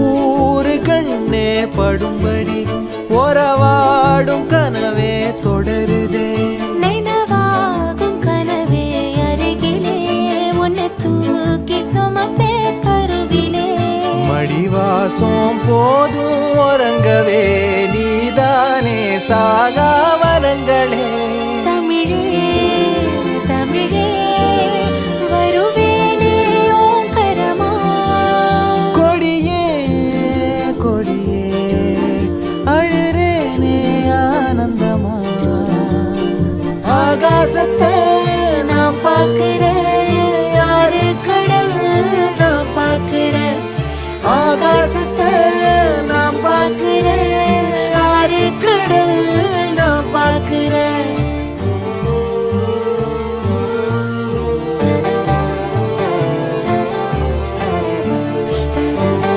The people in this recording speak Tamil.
ஊரு கண்ணே படும்படி ஒரவாடும் கனவே தொடருதே நினைவாகும் கனவே அருகிலே உன்னை தூக்கி சுமப்பே கருவிலே மடிவாசம் போதும் உறங்கவே நீதானே சாகா வரங்களே தமிழே தமிழே வருவேனே ஓங்கரமா கொடியே கொடியே அழுறேனே ஆனந்தமா ஆகாசத்தை நான் பார்க்கிறேன் யாரு கடல் நான் பார்க்கிறேன் ஆகாச